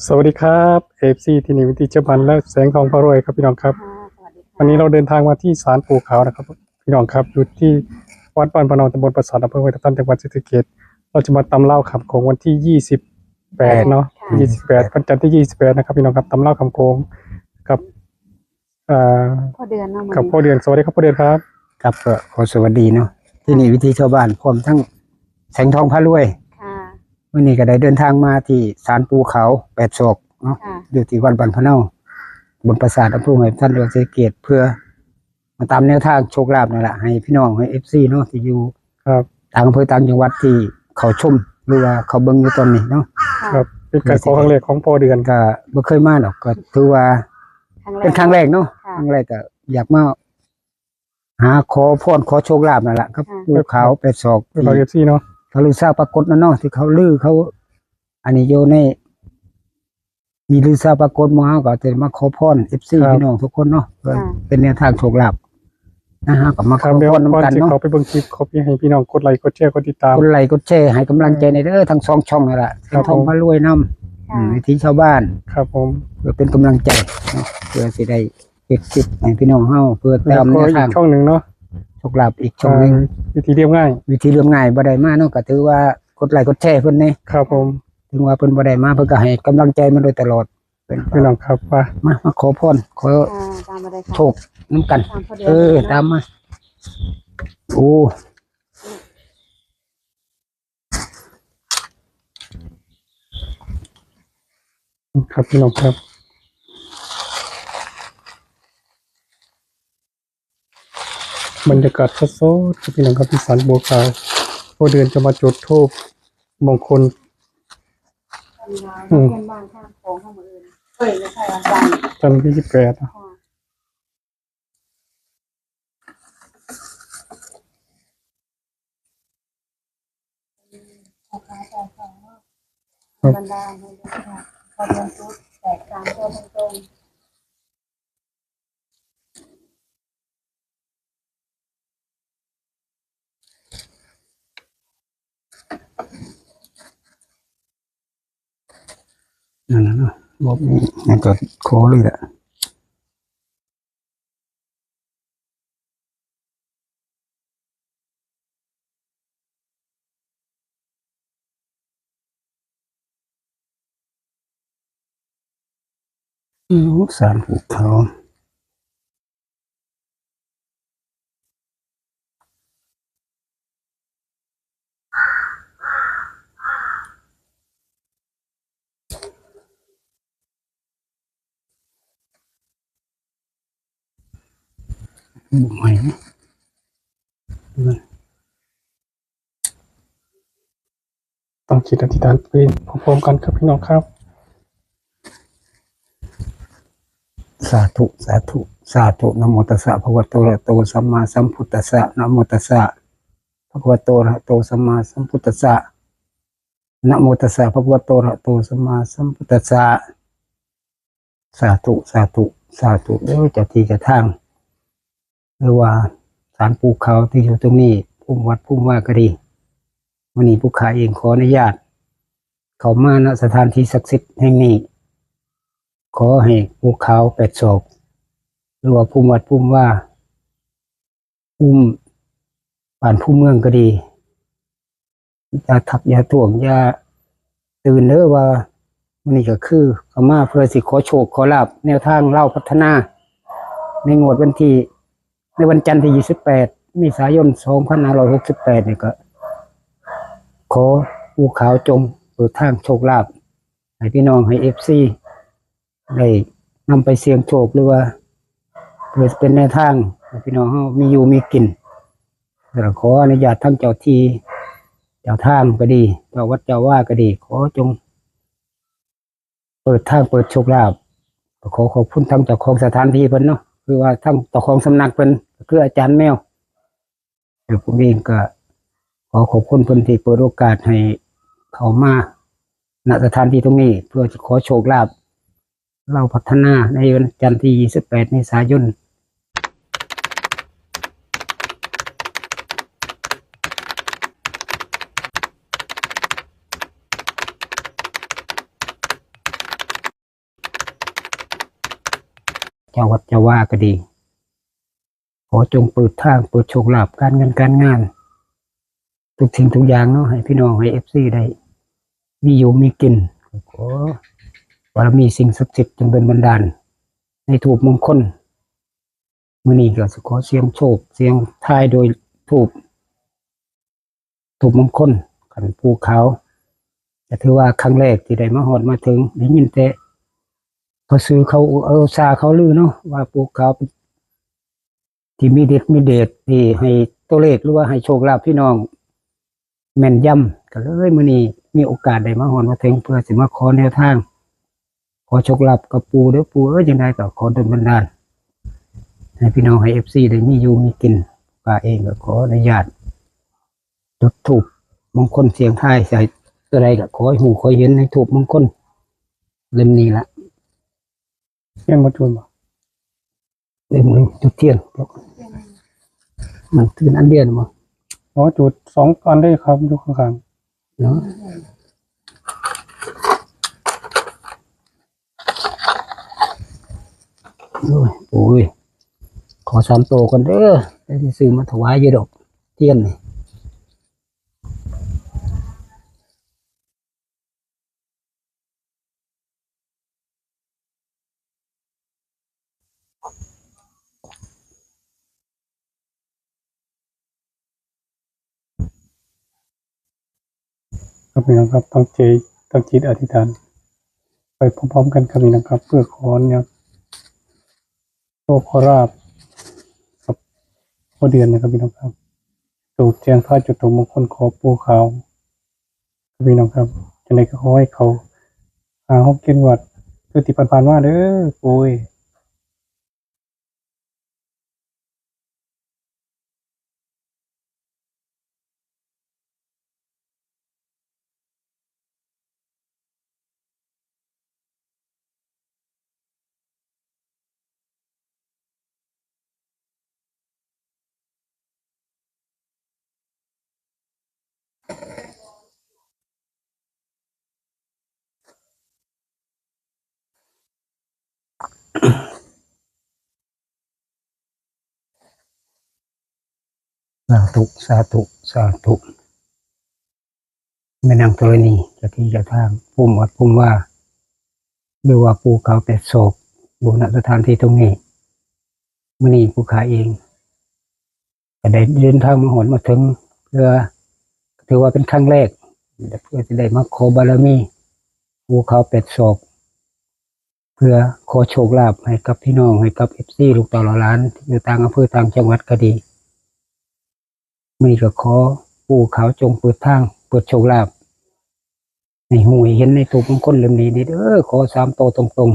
สวัสดีครับเอฟซีที่นี่วิธีเจ้าบันและแสงทองพระรวยครับพี่น้องครับสวัสดีวันนี้เราเดินทางมาที่ศาลปู่ขาวนะครับพี่น้องครับอยู่ที่วัดบ้านปะนองตำบลปราสาทอำเภอห้วยทับทันจังหวัดศรีสะเกษเราจะมาตำเล่าคำโขงวันที่28เนาะ28วันจันทร์ที่28นะครับพี่น้องครับตำเล่าคำโขงกับอ่าพ่อเดือนเนาะกับพ่อเดือนสวัสดีครับพ่อเดือนครับครับก็ขอสวัสดีเนาะที่นี่วิธีชาวบ้านพร้อมทั้งแสงทองพระรวยค่ะวันนี้ก็ได้เดินทางมาที่ศาลปู่เขา8 ศอกเนาะ ค่ะ อยู่ที่วัดบ้านพะเนาบนปราสาทอำเภอห้วยทับทันจังหวัดศรีสะเกษเพื่อมาตามแนวทางโชคลาภนั่นแหละให้พี่น้องให้FCเนาะที่อยู่ ครับ ต่างอำเภอต่างจังหวัดที่เขาชมหรือว่าเขาเบิ่งอยู่ตอนนี้เนาะ ครับเป็นการขอครั้งแรกของพ่อเดือน ก็บ่เคยมาหรอกก็ถือว่าเป็นครั้งแรกเนาะครั้งแรกก็อยากมาหาขอพรขอโชคลาภนั่นแหละครับปู่เขา8 ศอก เป็นเราเอฟซีเนาะ เขาลือทราบปรากฏนะเนาะที่เขาลือเขาอันนี้โยในมีลือทราบปรากฏมาก็จะมาขอพรFC พี่น้องทุกคนเนาะเพื่อเป็นแนวทางโชคลาภนะฮะก็มาข ครั อบ เดี๋ยว พร ก่อน นำกัน ที่ เนาะ เขาไปเบิ่งคลิปเขาพี่ให้พี่น้องกดไลค์กดแชร์กดติดตาม กดไลค์กดแชร์ให้กำลังใจในเด้อทั้ง2 ช่องนั่นแหละ ครับ ทองพระรวยนำวิถีชาวบ้าน ครับผม เพื่อเป็นกำลังใจเนาะเพื่อสิได้เก็บสิทธิ์ให้พี่น้องเฮาเพื่อ แล้ว ตาม ก็ แนว อี ทาก ง ช่องหนึ่งเนาะ โชคลาภอีกช่องหนึง วิธีเรียบง่าย วิธีเรื่องง่ายบ่ได้มาเนาะก็ถือว่ากดไลค์กดแชร์เพิ่นนี่ ครับผม ถึงว่าเพิ่นบ่ได้มาเพิ่นก็ให้กำลังใจมาโดยตลอดเป็น พี่น้องครับว่า มาขอพรขอ ตามมาเลยค่ะ โชคน้ำกัน ตามพ่อเดือน ตามมาโอ้ ครับพี่น้องครับบรรยากาศสดๆครับพี่น้องครับที่ศาลบัวขาวพอเดือนจะมาจุดธูปมงคล เพื่อนบ้านข้างโค้งข้างมืออื่นเฮ้ยไม่ใช่อาจารย์ จันทร์ที่28นะ ค่ะ บรรดาให้ดูค่ะพอเดือนพุธแตกตามตัวตรง นั่นน่ะเนาะบอกนี่งั้นก็ขอเลยแหละสารผูกเขาใหม่ ต้องจิตอธิษฐานไปพร้อมๆกันครับพี่น้องครับ สาธุสาธุสาธุนะโมตัสสะภะคะวะโตอะระหะโตสัมมาสัมพุทธัสสะนะโมตัสสะภะคะวะโตอะระหะโตสัมมาสัมพุทธัสสะนะโมตัสสะภะคะวะโตอะระหะโตสัมมาสัมพุทธัสสะสาธุสาธุสาธุเด้อเจ้าที่เจ้าทางหรือว่าศาลปู่เขาที่อยู่ตรงนี้ภูมิวัดภูมิว่าก็ดีวันนี้ผู้ขาเองขออนุญาตเขามาณสถานที่ศักดิ์สิทธิ์แห่งนี้ ขอให้ภูเขา8 ศอกหรือว่าภูมิวัดภูมิว่าภูมิบ้านภูมิเมืองก็ดีอย่าทักอย่าถ่วงอย่าตื่นเด้อว่าวันนี้ก็คือเขามาเพื่อสิขอโชคขอลาภแนวทางเล่าพัฒนา ในงวดในวันจันทร์ที่28 เมษายน 2568นี่ก็ขอภูเขาจงเปิดทางโชคลาภให้พี่น้องให้ FC ได้นำไปเสี่ยงโชคหรือว่าเพื่อเป็นแนวทางให้พี่น้องเฮามีอยู่มีกินแต่ขออนุญาตทั้งเจ้าที่เจ้าทางก็ดีเจ้าวัดเจ้าว่าก็ดีขอจงเปิดทางเปิดโชคลาภขอขอบคุณทั้งเจ้าของสถานที่เพิ่นเนาะคือว่าทั้งเจ้าของสำนักเพิ่นคืออาจารย์แมวเดี๋ยวผมเองก็ขอขอบคุณเพิ่นที่เปิดโอกาสให้เขามาณสถานที่ตรงนี้เพื่อจะขอโชคลาภเราพัฒนาในวันจันทร์ที่28 เมษายน เจ้าวัดเจ้าว่าก็ดีขอจงเปิดทางเปิดโชคลาภการเงินการงานทุกสิ่งทุกอย่างเนาะให้พี่น้องให้FCได้มีอยู่มีกินขอบารมีสิ่งศักดิ์สิทธิ์จงเป็นบันดาลในถูกมงคลมื้อนี้ก็ขอเสียงโชคเสียงทายโดยถูกมงคลขันภูเขาแต่ถือว่าครั้งแรกที่ได้มาฮอดมาถึงได้ยินแต่พอซื้อเขาซาเขาลือเนาะว่าภูเขาที่มีเด็ดที่ให้ตัวเลขหรือว่าให้โชคลาภพี่น้องแม่นยำก็เลยมื้อนี้มีโอกาสได้มาฮอดมาถึงเพื่อสิมาขอแนวทางขอโชคลาภกับปู่เด้อปู่จังได๋ก็ขอดลบันดาลให้พี่น้องให้ FC ได้มีอยู่มีกินป้าเองก็ขออนุญาตจุดธูปมงคลเสียงทายใส่อะไรก็ขอให้หูขอเห็นในธูปมงคลเล่มนี้ละ เที่ยงมาจุนบ่ เล่มนี้จุดเทียนมันตื่นอันเดียวมั้ง อ๋อจุด2อันได้ครับอยู่ข้าง เนาะโอ้ยขอ3โตก่อนเด้อได้สิซื้อมาถวายอยู่ดอกเทียนนี่ๆครับพี่น้องครับตั้งจิตอธิษฐานไปพร้อมๆกันครับพี่น้องครับเพื่อขอเนี่ยโชคขอลาภกับพ่อเดือนนะครับพี่น้องครับถูกแจ้งพระจุดถูกมงคลขอปู่ขาวครับพี่น้องครับจังได๋ก็ขอให้เขาหาห้องกินวัดคือที่ผ่านๆมาเด้อปู่เอ้ย สาธุแม่นางธรณีเจ้าที่เจ้าทางภูมิวัดภูมิว่าหรือว่าภูเขาเป็ดโศกบุณสถานที่ตรงนี้มื้อนี้ผู้ขาเองก็ได้เดินทางมาหนมาถึงเพื่อถือว่าเป็นครั้งแรกเพื่อจะได้มาขอบารมีภูเขาเป็ดโศกเพื่อขอโชคลาภให้กับพี่น้องให้กับ FC ลูกต่อหลานที่อยู่ต่างอำเภอต่างจังหวัดก็ดีมื้อนี้ก็ขอปู่เขาจงเปิดทางเปิดโชคลาภให้หูให้เห็นในตัวของคนเล่มนี้เด้อขอ3โตตรง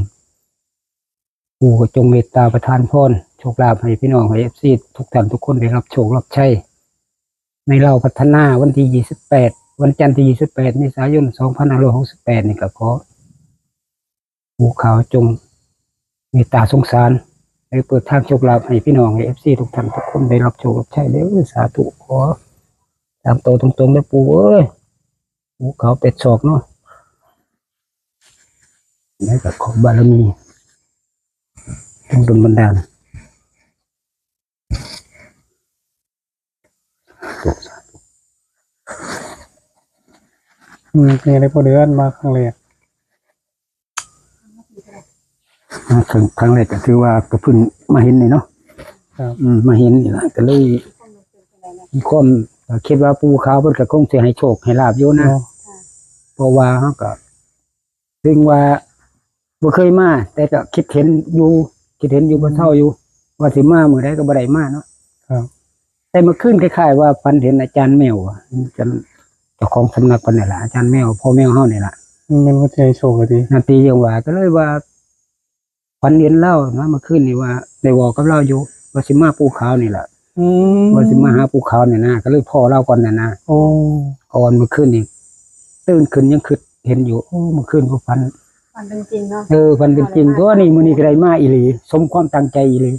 ๆปู่ก็จงเมตตาประทานพรโชคลาภให้พี่น้องให้ FC ทุกท่านทุกคนได้รับโชครับชัยในเราพัฒนาวันที่28วันจันทร์ที่28เมษายน2568นี่ก็ขอปู่เขาจงเมตตาสงสารให้เปิดทางโชคลาภให้พี่น้องให้ FC ทุกท่านทุกคนได้รับโชครับชัยเด้อสาธุขอ3โตตรงๆเด้อปู่เอ้ยภูเขาเป็ดโศกเนาะแล้วก็ขอบารมีจงดลบันดาล มีอะไรพ่อเดือนมาครั้งแรก ครั้งแรกก็คือว่าก็เพิ่งมาเห็นนี่เนาะ ครับ มาเห็นนี่แหละก็เลยมีความคิดว่าปูขาวเพิ่นก็คงสิให้โชคให้ลาบอยู่นะ เนาะ เพราะว่าเขาก็ถึงว่าบ่เคยมาแต่ก็คิดเห็นอยู่บ่เท่าอยู่ ว่าสิมามื้อใดก็บ่ได้มาเนาะ ครับ แต่เมื่อคืนคล้ายๆว่าฝันเห็นอาจารย์แมวอะอาจารย์เจ้าของสำนักเพิ่นนี่ล่ะอาจารย์แมวพ่อแมวเฮานี่ล่ะ มันก็จะให้โชคเลยดี นาทียังว่าก็เลยว่าฝันเห็นเล่านะเมื่อคืนนี่ว่าได้บอกกับเราอยู่ว่าสิมาปูขาวนี่แหละ ว่าสิมาหาปูขาวเนี่ยนะก็เลยพ่อเล่าก่อนน่ะนะ โอ้ ก่อนเมื่อคืนนี่ตื่นขึ้นยังคิดเห็นอยู่โอ้เมื่อคืนก็ฝัน มันเป็นจริงเนาะ ฝันเป็นจริงตัวนี่มื้อนี้ก็ได้มาอีหลีสมความตั้งใจอีหลี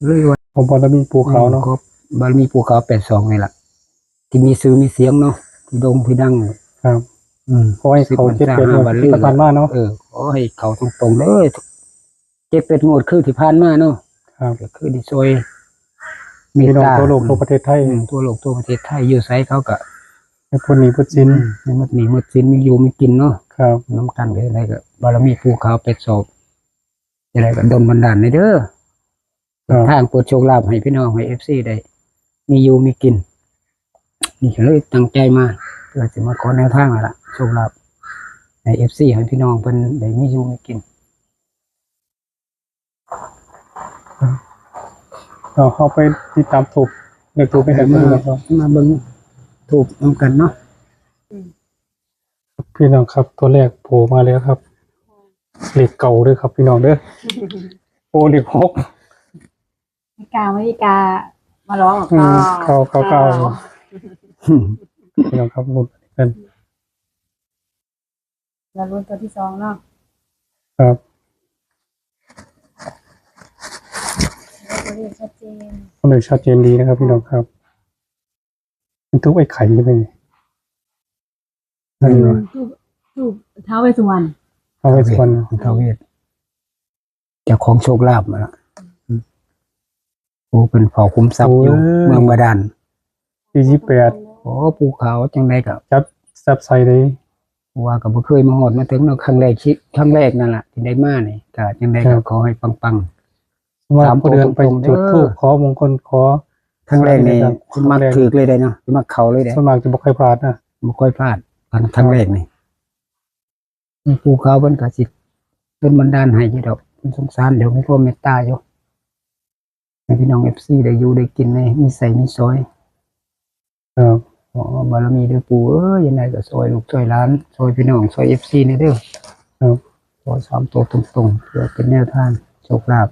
เลยว่า ผมบอกแล้วมีปูเขาเนาะ ครับบารมีปูขาว82นี่ล่ะที่มีชื่อมีเสียงเนาะที่โด่งที่ดัง ครับขอให้เขาเจ็ดเป็น วัน ที่ผ่านมาเนาะ ขอให้เขาตรงๆเลย 7-8งวดคือที่ผ่านมาเนาะ ครับ ก็คือได้ช่วยเม พี่ ต น้อง ตา ทั่วโลกทั่วประเทศไทย ทั่วโลกทั่วประเทศไทยอยู่ไสเขาก็ ให้พ้นหนี้พ้นสิน ให้หมดหนี้หมดสินมีอยู่มีกินเนาะ ครับ น้ำกันก็ได้ก็บารมีภูเขาเป็ดศพจะได้ก็ดลบันดาลในเด้อ ครับ ทางโปรดโชคลาภให้พี่น้องให้ FC ได้มีอยู่มีกินนี่ก็เลยตั้งใจมาเพื่อจะมาขอแนวทางนั่นล่ะโชคลาภให้ FC ให้พี่น้องเพิ่นได้มีอยู่มีกิน เราเข้าไปติดตามถูกเด็กถูกไปกัน มา ดูนะครับ มาเบิ่งถูกนำกันเนาะ พี่น้องครับตัวแรกโผล่มาแล้วครับเหล็กเก่าด้วยครับ พี่น้องเด้อโอ้เหล็กหก ไม่กามาร้อง อืมเก่าพี่น้องครับลุ้นกัน แล้วรุ่นตัวที่สองเนาะ ครับ ตัวเลขชัดเจน คนหนึ่งชัดเจนดีนะครับ พี่น้องครับมันทุกไอ้ไข่ยังไงนั่นเหรอ รูปท้าวเวสสุวรรณ เอาไว้ส่วน ทาวเวศเจ้าของโชคลาภมาละโอ้เป็นเผ่าคุ้มทรัพย์อยู่เมืองบาดาล ปี28 โอ้ภูเขาจังไดก็ จับซับใส่ได้ ว่าก็บ่เคยมาฮอดมาถึงเนาะครั้งแรกนั่นล่ะที่ได้มานี่ก็จังไดก็ขอให้ปัง ว่า ตาม ผู้เดินไป ตรงๆ จุด เด้อ ธูปขอมงคลขอ ๆครั้งแรกนี่ ครับ คุณมักถูกเลยได้เนาะมักเข้าเลยได้ ส่วนมากจะบ่ค่อยพลาดนะ บ่ค่อยพลาดครั้งแรกนี่ภูเขาเพิ่นก็สิเป็นบันดาลให้อยู่ดอกเพิ่นสงสารเดี๋ยวมีความเมตตาอยู่ให้พี่น้อง FC ได้อยู่ได้กินในมีใส่มีซอย ครับ ขอบารมีเด้อปู่เอ้ยยังไงก็ซอยลูกซอยหลานซอยพี่น้องซอย FC นี่เด้อ ครับ ขอ3ตัวตรงๆเพื่อเป็นแนวทางโชคลาภ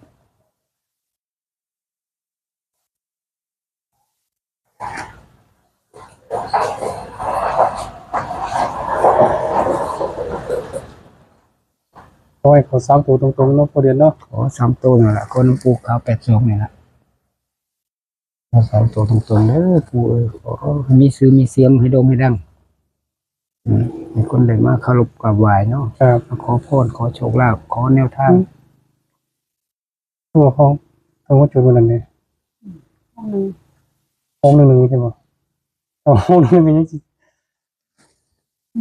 ขอให้เขา3ตัวตรงๆเนาะผู้เดินเนาะ ขอ3ตัวนั่นล่ะขอน้ำปูขาว82นี่ล่ะขอ3ตัวตรงๆเด้อปู่เอ้ยขอให้มีชื่อมีเสียงให้โด่งให้ดังให้คนได้มาเคารพกราบไหว้เนาะ ครับ มาขอพรขอโชคลาภขอแนวทาง ตัวเขาทั้งว่าจุดวันนั้นเนี่ย ห้องหนึ่ง องค์หนึ่งใช่ป่ะองค์หนึ่งยังสิ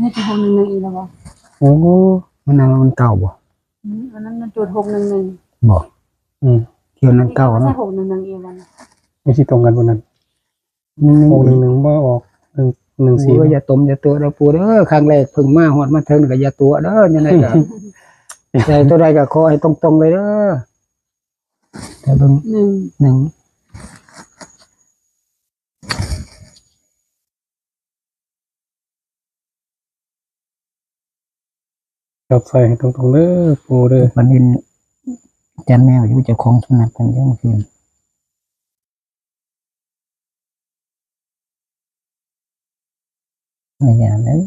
นี่จะ611อีกแล้วบ่ โอ้โห มันนั้นมันเก่าบ่ อันนั้นมันจุด611 บ่ อืม เที่ยวนั้นเก่า ใช่ เนาะ 611อีกวัน ไม่ใช่ตรงกันวันนั้นองค์หนึ่งเมื่อออก114 ปู่อย่าตมอย่าตัวเด้อปู่เด้อครั้งแรกเพิ่งมาฮอดมาถึงก็อย่าตัวเด้อยังไงก็ ใจตัวใดก็ขอให้ตรงๆเลยเด้อแต่เบิ่ง 1 1 จับใส่ให้ตรงๆเด้อปูเด้อ วันนี้จันแมวอยู่เจ้าของสุนัขกันเยอะเมื่อคืนไม่อยากเลย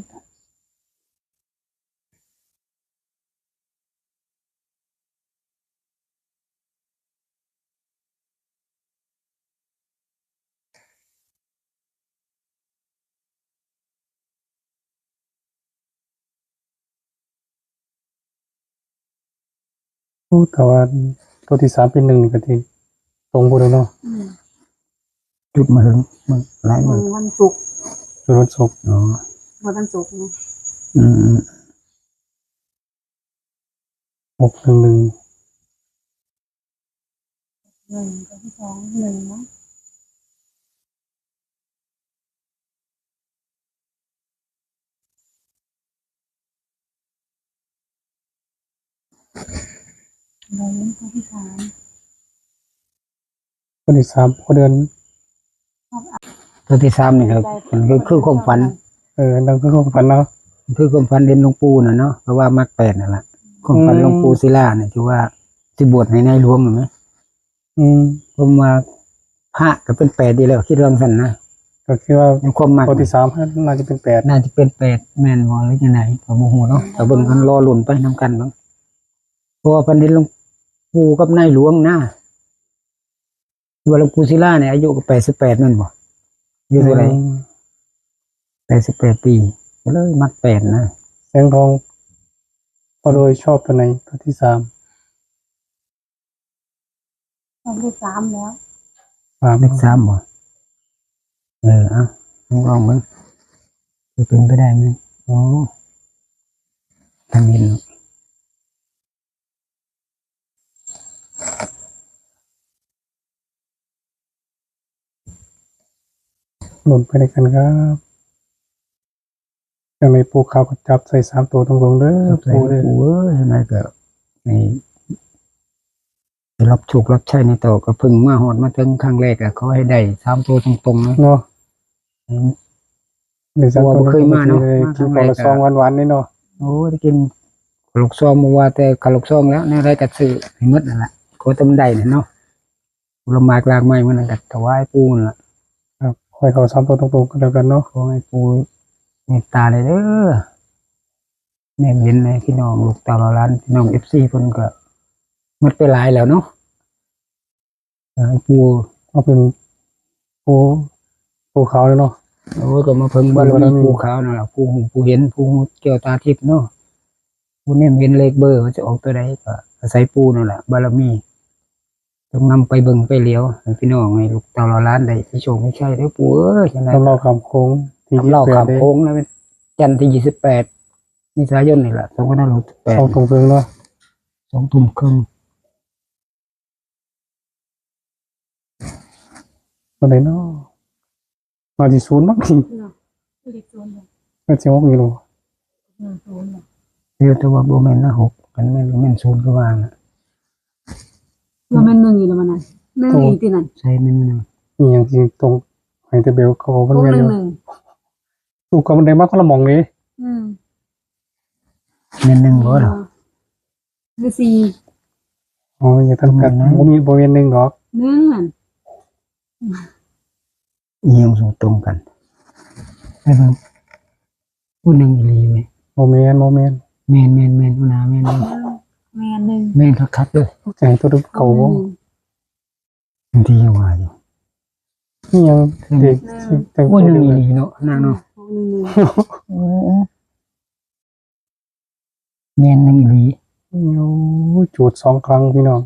แต่ว่าตัวที่3เป็น1นี่ก็ที่ตรงปูเลยเนาะ จุดมาถึงมันหลายมือ วันศุกร์ จุดวันศุกร์ อ๋อ วันศุกร์นะ อืม 611 1ตัวที่สอง1เนาะแล้วตัวที่สาม คนที่3ผู้เดิน ตัวที่3นี่ครับมันคือความฝัน ดังคือของฝันเนาะ คือความฝันเด่นหลวงปู่น่ะเนาะเพราะว่ามักแปดนั่นแหละความฝันหลวงปู่ศิลาเนี่ยที่ว่าสิบวชให้ในหลวงเห็นไหม อืม ผมว่าพระก็เป็นแปดดีแล้วคิดเรื่องสั้นนะ ก็คิดว่า ยังความมัก ตัวที่3น่าจะเป็น8 น่าจะเป็นแปดแม่นบ่หรือยังไงผมโมโหเนาะแต่เบิ่งกันรอลุ่นไปนำกันบ้างเพราะว่าพันดินหลวงปู่กับนายหลวงนะว่าหลวงปู่ศิลาเนี่ยอายุก็88นั่นบ่อายุเท่าไหร่88 ปีก็เลยมักแปดนะ แสงทองพอโดยชอบตัวไหนตัวที่3 ตอนที่สามแล้ว เลข3บ่ลองมึงจะเป็นไปได้ไหมอ๋อทางนี้เนาะ หล่นไปด้วยกันครับยังในปูขาวก็จับใส่3ตัวตรงๆเด้อ ปู ปูเด้อ ปูยังไงก็นี่รับโชครับใช้ในโตก็เพึ่งมาหอดมาถึงครั้งแรกอะเขาให้ได้3ตัวตรงๆนะ เนาะหรือสัก ตัว ตัว บ่เคยมาเนาะ กิน มา ข้าว ครั้งแรก ละซองหวานๆนี่เนาะ โอ้ได้กินขลุกซองมาว่าแต่ขลุกซองแล้วในไรกัดซื้อให้หมดนั่นแหละโคตรมันได้เนี่ยเนาะผลไม้กลางไม้มันกัดถวายปูนั่นแหละ ครับให้เขา3ตัวตรงๆกันแล้วกันเนาะ ขอให้ปูเมตตาเลยเด้อแม่เห็นในพี่น้องลูกตาเราล้านพี่น้องFCเพิ่นก็หมดไปหลายแล้วเนาะให้ปู เอาเป็นปูขาวเลยเนาะ โอ้ก็มาเพิ่งบารมีปูขาวนั่นแหละปูหูปูเห็นปูหูแก้วตาทิพย์เนาะปูเนี่ยเห็นเลขเบอร์ว่าจะออกตัวใดก็อาศัยปูนั่นแหละบารมีต้องนำไปเบิ่งไปเลี้ยวให้พี่น้องให้ลูกเต่าเราล้านได้ที่โชคไม่ใช่เด้อปูเอ้ยจังได๋ ทำเราคำโค้งที่ เล่า 28 ขับ เด้ โค้งนะเป็นจันทร์ที่28เมษายนนี่แหละ2568 เอาตรงๆเนาะ 2 ทุ่มครึ่ง วันไหนเนาะมาที่ศูนย์มั้ง เนาะเลขศูนย์เนี่ย ไม่ใช่ว่ามีหรอก ศูนย์เนี่ย เดี๋ยวแต่ว่าบ่แม่นนะ6กันแม่น0ก็ว่าน่ะ ว่ามันหนึ่งอยู่แล้วมันนั่นหนึ่งอีกที่นั่น ใช่แม่นนะ มีอย่างจริงตรงไฮเตเบลเขาบอกมัน ห เมียน นึ่ อง ยู่ หนึ่ง ถูกกับมันได้มากคนละหมองเลย อืม แม่น1บ่ล่ะ คือสี่ อ๋ออย่าทันกัดบ่มีบ่เวียนหนึ่งดอก หนึ่งนั่น อีหยังสูงตรงกันไปเบิ่งผู้หนึงอีหลีเว้ย โมเมนผู้นาแม่นแม่หนึ่ง แม่นคักๆเด้อ ใจตัวดูเก่าบ่ บางทียังว่าอยู่ นี่ยังเด็กแต่ง โอ้ ตั ยว หนึ่ง เดียว อีหลีเนาะนางเนาะ หกหนึ่งหนึ่ง แม่นหนึ่งอีหลี โอ้จูด2 ครั้งพี่น้อง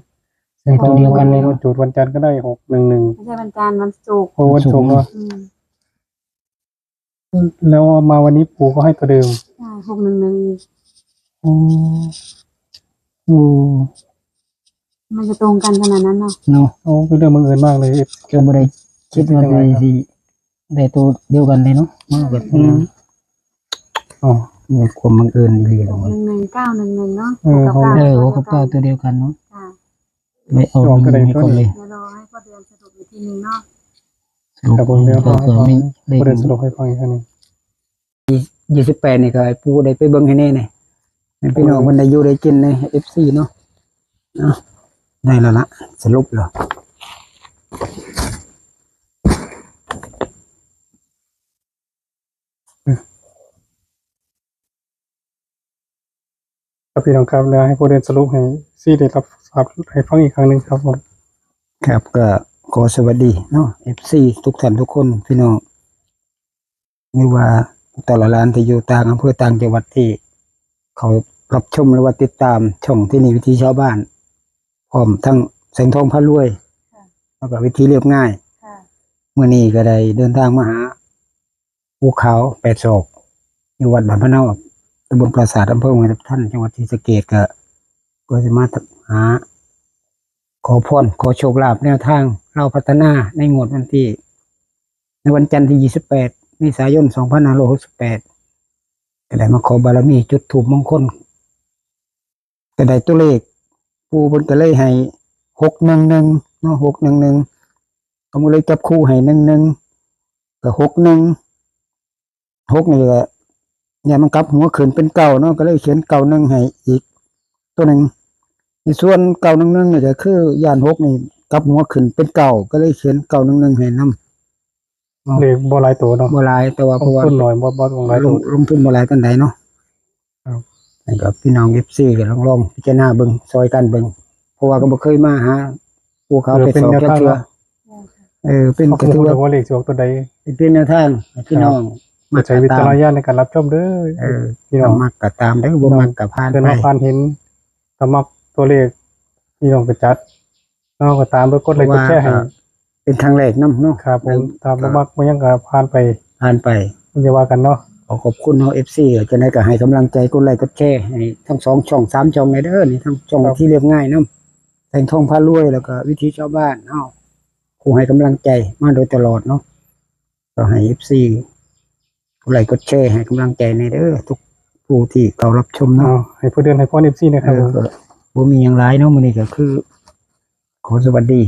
ใส่ตัวเดียวกันเลย เนาะ เนาะ จูดวันจันทร์ก็ได้611 ไม่ใช่วันจันทร์วันศุกร์ โอ้วันศุกร์เนาะ แล้วมาวันนี้ปู่ก็ให้ตัวเดิม ใช่611 อืม โอ้ มันจะตรงกันขนาดนั้นเนาะ เนาะ โอ้เป็นเรื่องบังเอิญมากเลย ก็บ่ได้คิดว่าได้ตัวเดียวกันเลยเนาะมันก็ อ๋อ มีความบังเอิญอีหลีเนาะ 911เนาะ โอ้กับเก้าตัวเดียวกันเนาะ ค่ะ ไม่เอาให้คนเลย เดี๋ยวรอให้พ่อเดือนสรุปอีกทีนึงเนาะ แต่ผมเรียก ก็ ว่า คือมีเลข ประเด็นสรุปให้ฟังอีกครั้งหนึง 28นี่ก็ให้ปู่ได้ไปเบิ่งให้แน่นี่ให้พี่น้องเพิ่นได้อยู่ได้กินใน FC เนาะได้แล้วล่ะสรุปแล้ว ครับพี่น้องครับแล้วให้ประเด็นสรุปให้ซี่ได้รับทราบให้ฟังอีกครั้งหนึ่งครับผม ครับก็ขอสวัสดีเนาะ FC ทุกท่านทุกคนพี่น้องไม่ว่าแต่ละร้านที่อยู่ต่างอำเภอต่างจังหวัดที่เขารับชมหรือว่าติดตามช่องที่นี่วิธีชาวบ้านพร้อมทั้งแสงทองพระรวยแล้วก็วิธีเรียบง่าย ค่ะ เมื่อนี้ก็ได้เดินทางมาหาภูเขา8 ศอกอยู่วัดบ้านพะเนาตำบลปราสาทอำเภอเมืองท่านจังหวัดศรีสะเกษก็จะมาหาขอพรขอโชคลาภแนวทางเราพัฒนาในงวดวันที่ในวันจันทร์ที่28 เมษายน 2568ก็ได้มาขอบารมีจุดธูปมงคลก็ได้ตัวเลขปู่เพิ่นก็เลยให้611เนาะ611ก็เลยจับคู่ให้11ก็61 6นี่ก็เนี่ยมันกลับหัวขึ้นเป็นเก่าเนาะก็เลยเขียน91ให้อีกตัวหนึ่งในส่วน911นี่ก็คือย่าน6นี่กลับหัวขึ้นเป็นเก่าก็เลยเขียน911ให้นำ เลขบ่หลายตัวเนาะ บ่หลายแต่ว่าเพราะว่า ต้นหน่อยบ่หลาย ล ตัว งทุนบ่หลายปานใดเนาะ ครับ ให้กับพี่น้อง FC ก็ลองพิจารณาเบิ่งซอยกันเบิ่งเพราะว่าก็บ่เคยมาหาภูเขาไปสอบจักเทื่อเป็น เขา ก็ พู ถื ด อว่า ว่าเลขสิออกตัวใด เป็นแนวทางให้พี่น้อง มาใช้วิจารณญาณในการรับชมเด้อ พี่น้อง มักก็ตามได้อบ่มักก็ผ่าน เดิน ไป มาผ่านเห็นสมัครตัวเลขพี่น้องไปจัด เอาก็ตามด้วยกดไลค์กดแชร์ให้ เป็นครั้งแรกเนาะเนาะ ครับผมตามบ่มักบ่ยังก็ผ่านไป ผ่านไป มันจะว่ากันเนาะ ขอบคุณเนาะ FC จะได้ก็ให้กำลังใจกดไลค์กดแชร์ให้ทั้ง2ช่อง3ช่องในเด้อนี่ทั้งช่องที่เรียบง่ายเนาะแสงทองพารวยแล้วก็วิธีชาวบ้านเอ้าครูให้กำลังใจมาโดยตลอดเนาะก็ให้ FC กดไลค์กดแชร์ให้กำลังใจในเด้อทุกผู้ที่เข้ารับชม เอา เนาะ ให้ผู้เดินให้พ่อ FC นะครับผม ก็บ่มีหยังหลายเนาะมื้อนี้ก็คือ ขอสวัสดี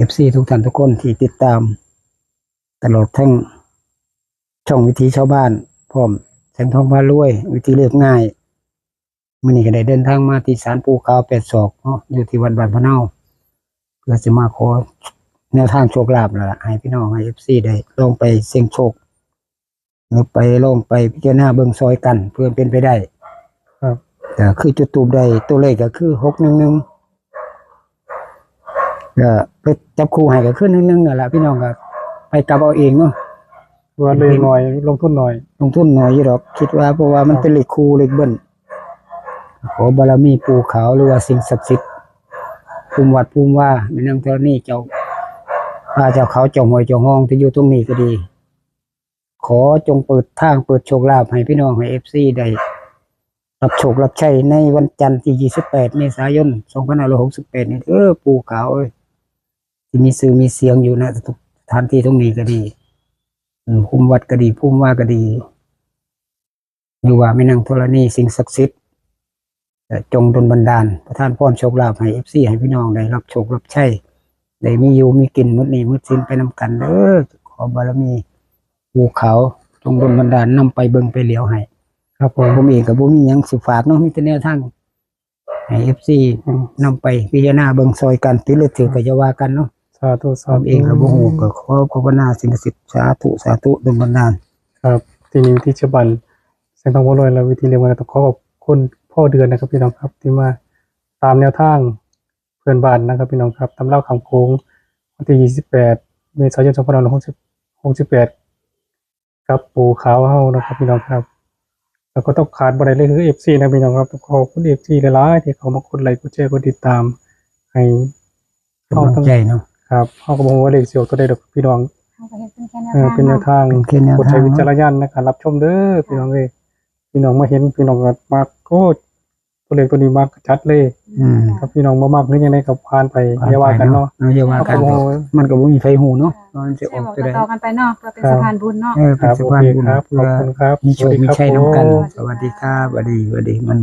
FC ทุกท่านทุกคนที่ติดตาม ตลอดทั้งช่องวิถีชาวบ้านพร้อมแสงทองพารวย วิธีเรียบง่ายมื้อนี้ก็ได้เดินทางมาที่ศาลปู่ขาว8ศอกเนาะอยู่ที่วัดบ้านพะเนาเพื่อจะมาขอแนวทางโชคลาภนั่นล่ะให้พี่น้องให้ FC ได้ลองไปเสี่ยงโชคหรือไปลองไปพิจารณาเบิ่งซอยกัน เพื่อเป็นไปได้ ครับ แต่คือจุดตูบได้ตัวเลขก็คือ611ก็ไปจับคู่ให้ก็คือ11นั่นแหละพี่น้องก็ไปกลับเอาเองเนาะ ว่าเลยหน่อยลงทุนหน่อย ลงทุนน้อยอยู่ดอกคิดว่าเพราะว่ามันเป็นเลขคู่เลขเบิ้ลขอบารมีปู่ขาวหรือว่าสิ่งศักดิ์สิทธิ์ภูมิวัดภูมิว่าแม่นางธรณีเจ้าพระเจ้าเขาเจ้าหวยเจ้าห้องที่อยู่ตรงนี้ก็ดี ขอจงเปิดทางเปิดโชคลาภให้พี่น้องให้ FC ได้รับโชครับชัยในวันจันทร์ที่28เมษายน2568นี่ปู่ขาวเอ้ยที่มีสื่อมีเสียงอยู่นะทุกสถานที่ตรงนี้ก็ดีภูมิวัดก็ดีภูมิว่าก็ดีหรือว่าแม่นางธรณีสิ่งศักดิ์สิทธิ์จงดลบันดาลประทานพรโชคลาภให้ FC ให้พี่น้องได้รับโชครับชัยได้มีอยู่มีกินมื้อนี้มื้อสิ้นไปนำกันเด้อขอบารมีภูเขาจงดลบันดาลนำไปเบิ่งไปเหลียวให้ครับผมเองก็บ่มีหยังสิฝากเนาะมีแต่แนวทางให้ FC นำไปพิจารณาเบิ่งซอยกันติหรือถือก็จะว่ากันเนาะ สาธุสา ผม ธุ เองก็บ่ฮู้ก็ขอภาวนาสิ่งศักดิ์สิทธิ์สาธุสาธุดลบันดาล ครับที่นี่ที่ฉบันแสงทองพารวยและวิธีเรียนกันต้องขอบคุณพ่อเดือนนะครับพี่น้องครับที่มาตามแนวทางเพื่อนบ้านนะครับพี่น้องครับตำเล่าคำโค้งวันที่28เมษายน2568กับปู่ขาวเฮานะครับพี่น้องครับแล้วก็ต้องขาดบ่ได้เลยคือ FC นะพี่น้องครับต้องขอบคุณ FC หลายๆที่เขามากดไลค์กดแชร์กดติดตามให้ กำลังใจเนาะ ครับเฮาก็บ่ฮู้ว่าเลขสิออกตัวใดดอกพี่น้อง เขาก็เฮ็ดเป็นแค่แนว เป็นแนวทาง เป็นแค่แนว โปรด ทา ใช้ ง วิจารณญาณในการรับชมเด้อพี่น้องเอ้ยพี่น้องมาเห็นพี่น้องก็มากโคตรตัวเลขตัวนี้มากจัดเลย ครับพี่น้องบ่มากหรือยังไงก็ผ่านไปอย่าว่ากันเนาะ อย่าว่ากัน โอ้โห มันก็บ่มีไฟหูเนาะมันจะออก บอก ตัวใด ต่อกันไปเนาะก็เป็นสะพานบุญเนาะ เป็น ครับ สะ โอ พาน เค บุญ ครับข เพื่ อบ อ คุณครับ มีโชคมีชัย สวัสดีครับ นำกัน ผม สวัสดีครับสวัสดีมัน